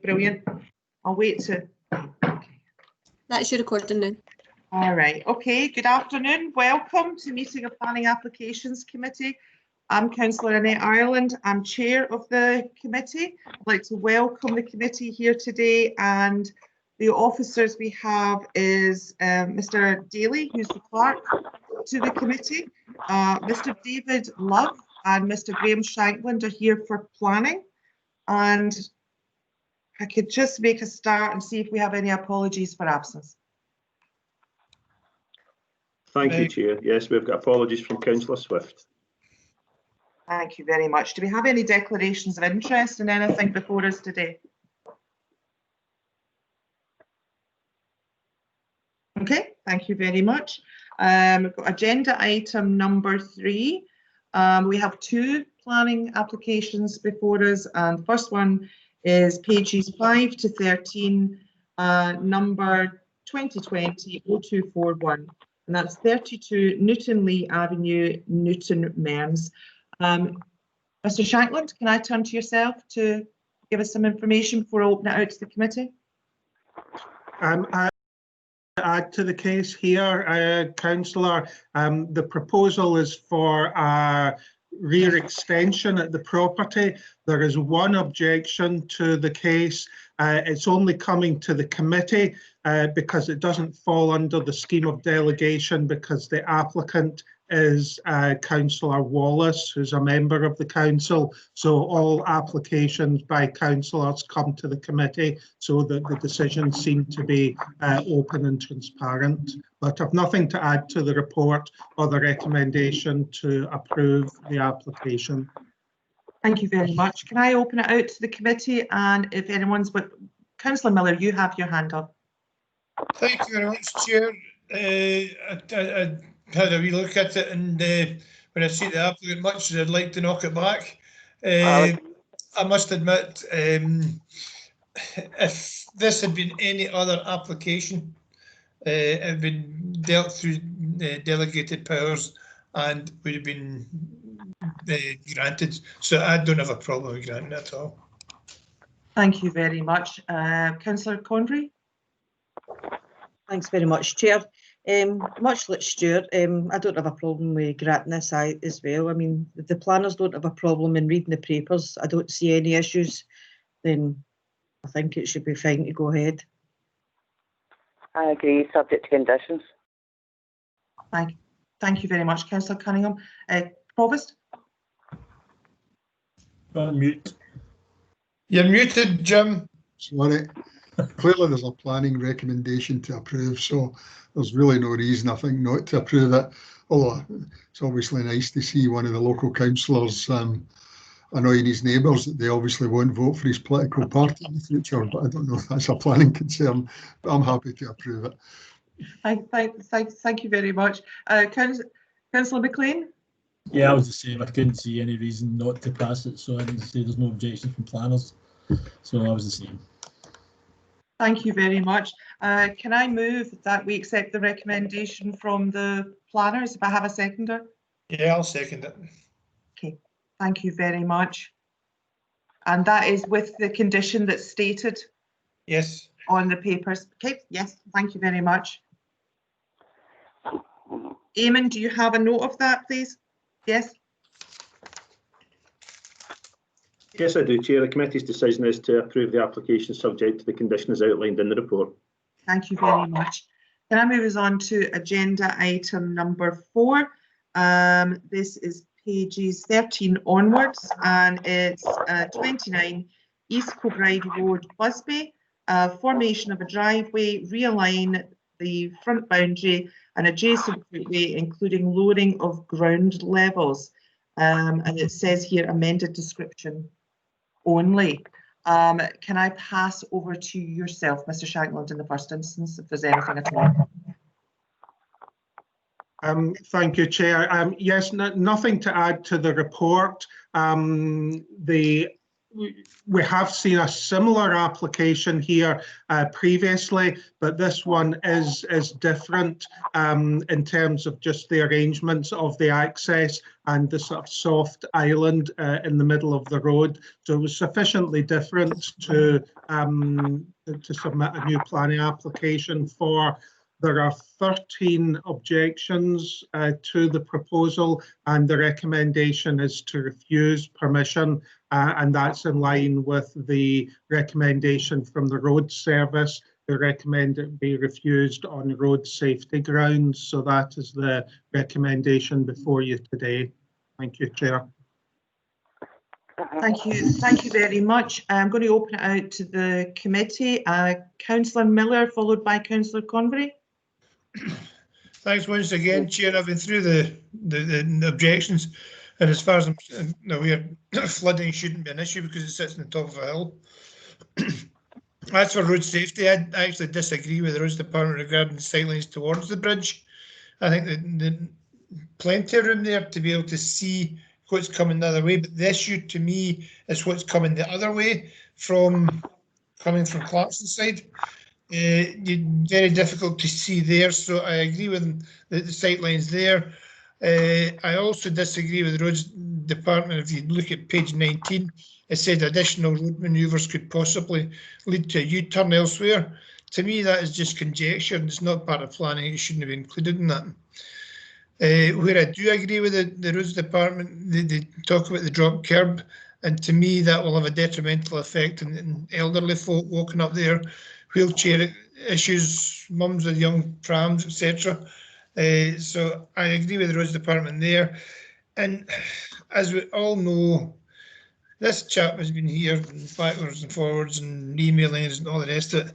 brilliant. I'll wait to. That's your recording now. All right. Okay. Good afternoon. Welcome to meeting of Planning Applications Committee. I'm Councillor Annette Ireland. I'm chair of the committee. I'd like to welcome the committee here today, and the officers we have is Mr. Daly, who's the clerk to the committee. Mr. David Love and Mr. Graham Shankland are here for planning. And I could just make a start and see if we have any apologies for absence. Thank you, Chair. Yes, we've got apologies from Councillor Swift. Thank you very much. Do we have any declarations of interest in anything before us today? Okay, thank you very much. We've got agenda item number 3. We have 2 planning applications before us, and the first one is pages 5 to 13, number 2020-0241, and that's 32 Newton Lee Avenue, Newton Mearns. Mr. Shankland, can I turn to yourself to give us some information before I open it out to the committee? I add to the case here, Councillor. The proposal is for a rear extension at the property. There is one objection to the case. It's only coming to the committee because it doesn't fall under the scheme of delegation, because the applicant is Councillor Wallace, who's a member of the council. So all applications by councillors come to the committee so that the decisions seem to be open and transparent. But I've nothing to add to the report or the recommendation to approve the application. Thank you very much. Can I open it out to the committee? And if anyone's, but Councillor Miller, you have your hand up. Thank you very much, Chair. I had a wee look at it, and when I see the applicant much, I'd like to knock it back. I must admit, if this had been any other application, it had been dealt through delegated powers and would have been granted. So I don't have a problem with granting it at all. Thank you very much. Councillor Conry? Thanks very much, Chair. Much like Stuart, I don't have a problem with granting this as well. I mean, if the planners don't have a problem in reading the papers, I don't see any issues, then I think it should be fine to go ahead. I agree, subject to conditions. Thank you very much, Councillor Cunningham. Provost? Mute. You're muted, Jim. Sorry. Clearly there's a planning recommendation to approve, so there's really no reason, I think, not to approve it. Although it's obviously nice to see one of the local councillors annoying his neighbours that they obviously won't vote for his political party in the future, but I don't know if that's a planning concern, but I'm happy to approve it. Thank you very much. Councillor McLean? Yeah, I was the same. I couldn't see any reason not to pass it, so I didn't say there's no objection from planners. So I was the same. Thank you very much. Can I move that we accept the recommendation from the planners, if I have a seconder? Yeah, I'll second it. Okay, thank you very much. And that is with the condition that's stated? Yes. On the papers. Okay, yes, thank you very much. Eamon, do you have a note of that, please? Yes. Yes, I do, Chair. The committee's decision is to approve the application subject to the conditions outlined in the report. Thank you very much. Can I move us on to agenda item number 4? This is pages 13 onwards, and it's 29 East Kilbride Road, Busby. Formation of a driveway, realign the front boundary and adjacent footway, including lowering of ground levels. And it says here amended description only. Can I pass over to yourself, Mr. Shankland, in the first instance, if there's anything at all? Thank you, Chair. Yes, nothing to add to the report. The we have seen a similar application here previously, but this one is different in terms of just the arrangements of the access and the sort of soft island in the middle of the road. So it was sufficiently different to submit a new planning application for. There are 13 objections to the proposal, and the recommendation is to refuse permission, and that's in line with the recommendation from the road service. They recommend it be refused on road safety grounds. So that is the recommendation before you today. Thank you, Chair. Thank you very much. I'm going to open it out to the committee. Councillor Miller, followed by Councillor Convery. Thanks once again, Chair. I've been through the objections, and as far as I'm aware, flooding shouldn't be an issue because it sits on the top of a hill. As for road safety, I actually disagree with the Roads Department regarding the sightlines towards the bridge. I think that there's plenty of room there to be able to see what's coming the other way, but the issue to me is what's coming the other way coming from Clarkson's side. Very difficult to see there, so I agree with the sight lines there. I also disagree with the Roads Department. If you look at page 19, it said additional road manoeuvres could possibly lead to a U-turn elsewhere. To me, that is just conjecture and it's not part of planning. It shouldn't have been included in that. Where I do agree with the Roads Department, they talk about the drop curb, and to me that will have a detrimental effect on elderly folk walking up there, wheelchair issues, mums with young prams, etc. So I agree with the Roads Department there. And as we all know, this chap has been here backwards and forwards and emailing and all the rest of it.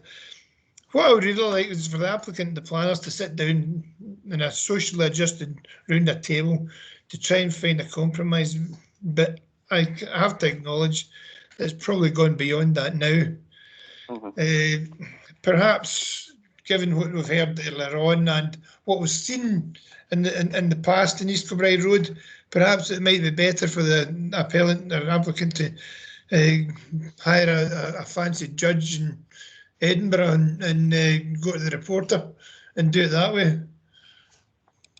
What I would really like is for the applicant and the planners to sit down in a socially adjusted round a table to try and find a compromise. But I have to acknowledge that it's probably gone beyond that now. Perhaps, given what we've heard earlier on and what was seen in the past in East Kilbride Road, perhaps it might be better for the appellant or applicant to hire a fancy judge in Edinburgh and go to the reporter and do it that way.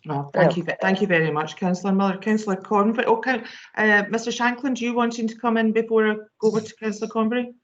No, thank you very much, Councillor Miller. Councillor Convery. Oh, Mr. Shanklin, do you wanting to come in before I go over to Councillor Convery?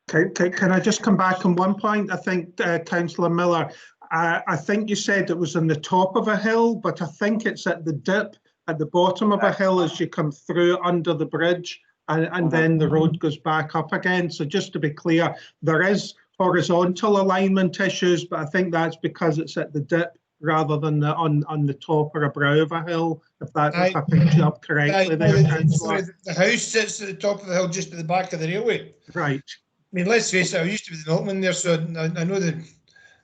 Can I just come back on one point? I think, Councillor Miller, I think you said it was on the top of a hill, but I think it's at the dip at the bottom of a hill as you come through under the bridge, and then the road goes back up again. So just to be clear, there is horizontal alignment issues, but I think that's because it's at the dip rather than on the top or a brow of a hill, if I picked you up correctly there, Councillor. The house sits at the top of the hill just at the back of the railway. Right. I mean, let's face it, I used to be the milkman there, so I know that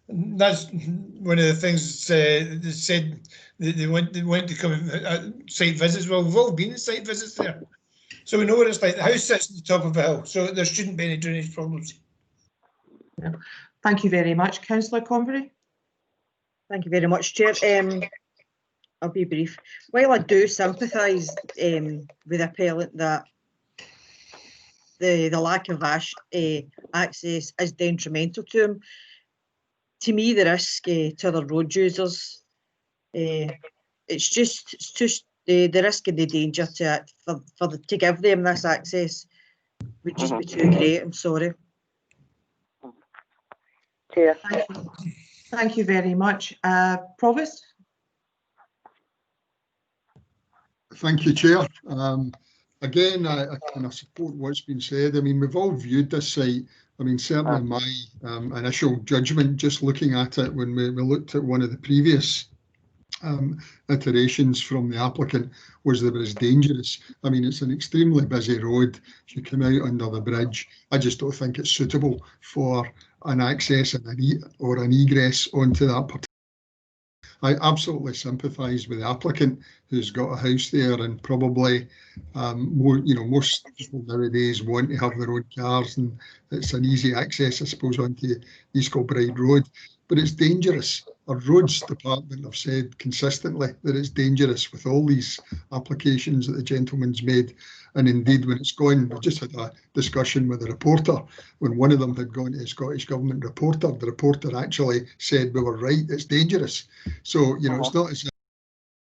that's one of the things they said they want to come site visits. Well, we've all been in site visits there. So we know what it's like. The house sits at the top of a hill, so there shouldn't be any drainage problems. Yeah. Thank you very much. Councillor Convery. Thank you very much, Chair. I'll be brief. While I do sympathise with the appellant that the lack of access is detrimental to him, to me the risk to other road users, it's just the risk and the danger to give them this access would just be too great. I'm sorry. Chair. Thank you very much. Provost? Thank you, Chair. Again, I kind of support what's been said. I mean, we've all viewed this site. I mean, certainly my initial judgment, just looking at it when we looked at one of the previous iterations from the applicant, was that it was dangerous. I mean, it's an extremely busy road. If you come out under the bridge, I just don't think it's suitable for an access and an egress onto that particular. I absolutely sympathise with the applicant who's got a house there, and probably most people nowadays want to have their own cars, and it's an easy access, I suppose, onto East Kilbride Road. But it's dangerous. our roads department have said consistently that it's dangerous with all these applications that the gentleman's made. And indeed, when it's gone, we just had a discussion with the reporter. When one of them had gone to the Scottish Government reporter, the reporter actually said we were right, it's dangerous. So, you know, it's not as if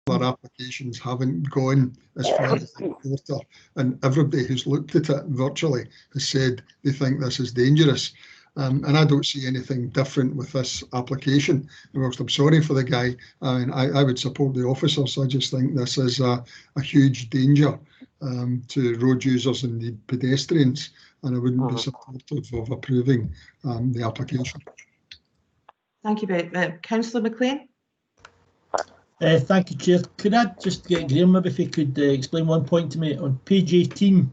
other applications haven't gone as far as the reporter, and everybody who's looked at it virtually has said they think this is dangerous. And I don't see anything different with this application. And whilst I'm sorry for the guy, I mean, I would support the officers. I just think this is a huge danger to road users and the pedestrians, and I wouldn't be supportive of approving the application. Thank you, Councillor McLean. Thank you, Chair. Could I just get Graham, maybe if he could explain one point to me on page 18,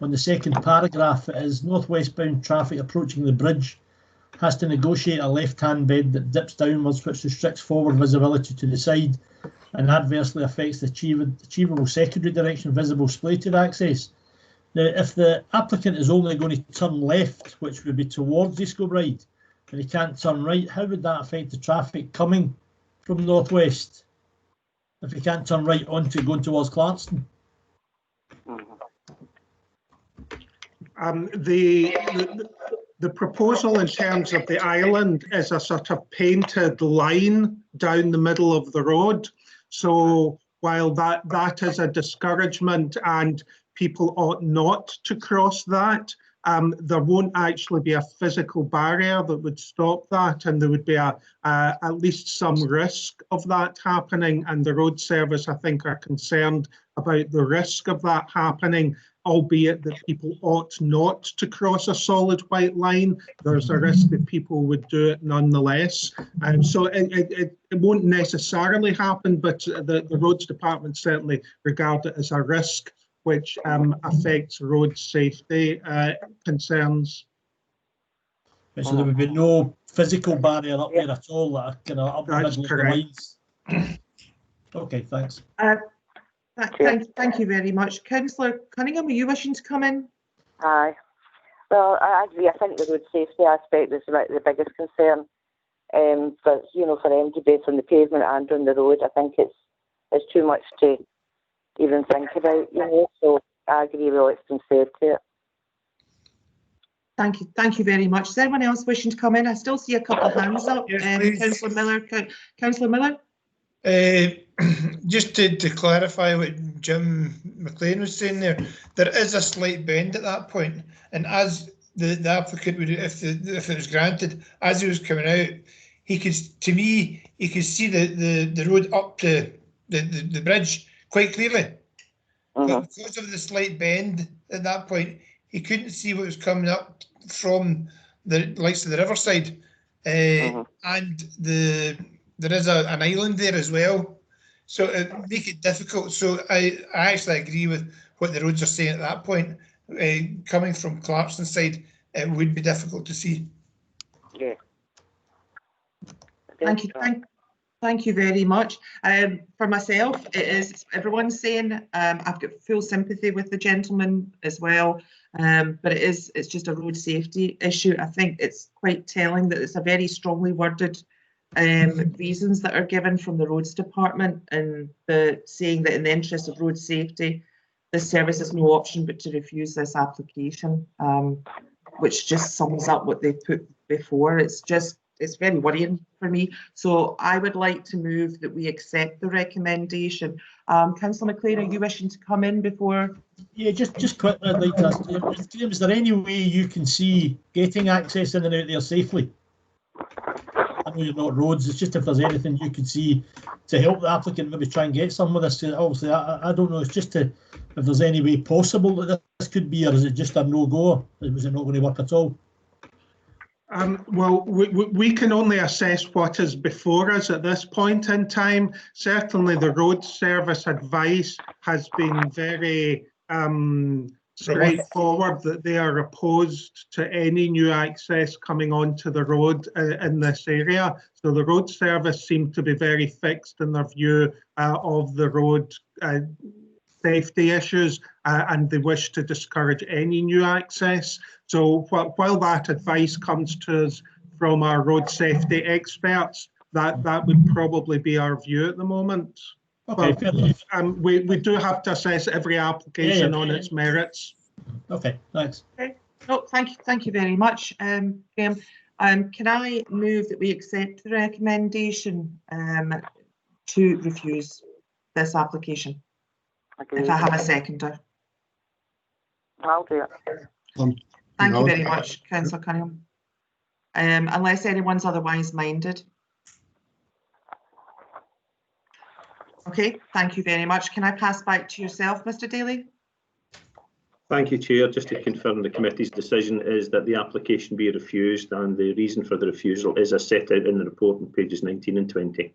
on the second paragraph, it is northwestbound traffic approaching the bridge has to negotiate a left-hand bend that dips downwards, which restricts forward visibility to the side and adversely affects the achievable secondary direction visible slated access. Now, if the applicant is only going to turn left, which would be towards East Kilbride, and he can't turn right, how would that affect the traffic coming from northwest if he can't turn right onto going towards Clarkston? The proposal in terms of the island is a sort of painted line down the middle of the road. So while that is a discouragement and people ought not to cross that, there won't actually be a physical barrier that would stop that, and there would be at least some risk of that happening, and the road service, I think, are concerned about the risk of that happening, albeit that people ought not to cross a solid white line. There's a risk that people would do it nonetheless. So it won't necessarily happen, but the roads department certainly regard it as a risk which affects road safety concerns. So there would be no physical barrier up there at all that are kind of up the That's middle of the lines. Okay, thanks. Thank you very much. Councillor Cunningham, are you wishing to come in? Aye. Well, I agree. I think the road safety aspect is the biggest concern. But, you know, for them to be on the pavement and on the road, I think it's too much to even think about, you know. So I agree with what's been said to it. Thank you very much. Is anyone else wishing to come in? I still see a couple of hands up. Yes, Councillor Miller. Councillor Miller? Just to clarify what Jim McLean was saying there is a slight bend at that point, and as the applicant would, if it was granted, as he was coming out, he could see the road up to the bridge quite clearly. But because of the slight bend at that point, he couldn't see what was coming up from the likes of the riverside, and there is an island there as well, so it make it difficult. So I actually agree with what the roads are saying at that point. Coming from Clarkston side, it would be difficult to see. Yeah. Thank you very much. For myself, it is, everyone's saying, I've got full sympathy with the gentleman as well, but it's just a road safety issue. I think it's quite telling that it's a very strongly worded reasons that are given from the roads department, and saying that in the interest of road safety, this service has no option but to refuse this application, which just sums up what they put before. It's very worrying for me. So I would like to move that we accept the recommendation. Councillor McLean, are you wishing to come in before? Yeah, just quickly, I'd like to ask you, is there any way you can see getting access in and out there safely? I know you're not roads, it's just if there's anything you could see to help the applicant maybe try and get some of this. Obviously, I don't know, it's just if there's any way possible that this could be, or is it just a no-go? Was it not going to work at all? Well, we can only assess what is before us at this point in time. Certainly the road service advice has been very straightforward, that they are opposed to any new access coming onto the road in this area. So the road service seem to be very fixed in their view of the road safety issues, and they wish to discourage any new access. So while that advice comes to us from our road safety experts, that would probably be our view at the moment. Okay, fair enough. We do have to assess every application on its merits. Okay, thanks. No, thank you very much, Graham. Can I move that we accept the recommendation to refuse this application? Agreed. If I have a seconder. I'll do it. Thank you No. very much, Councillor Cunningham. Unless anyone's otherwise minded. Okay, thank you very much. Can I pass back to yourself, Mr. Daly? Thank you, Chair. Just to confirm, the committee's decision is that the application be refused, and the reason for the refusal is as set out in the report on pages 19 and 20.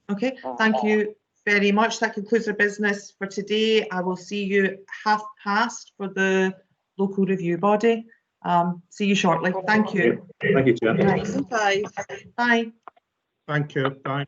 Okay, thank you very much. That concludes our business for today. I will see you 1:30 for the local review body. See you shortly. Thank you. Thank you, Chair. Right. Bye. Bye. Thank you. Bye.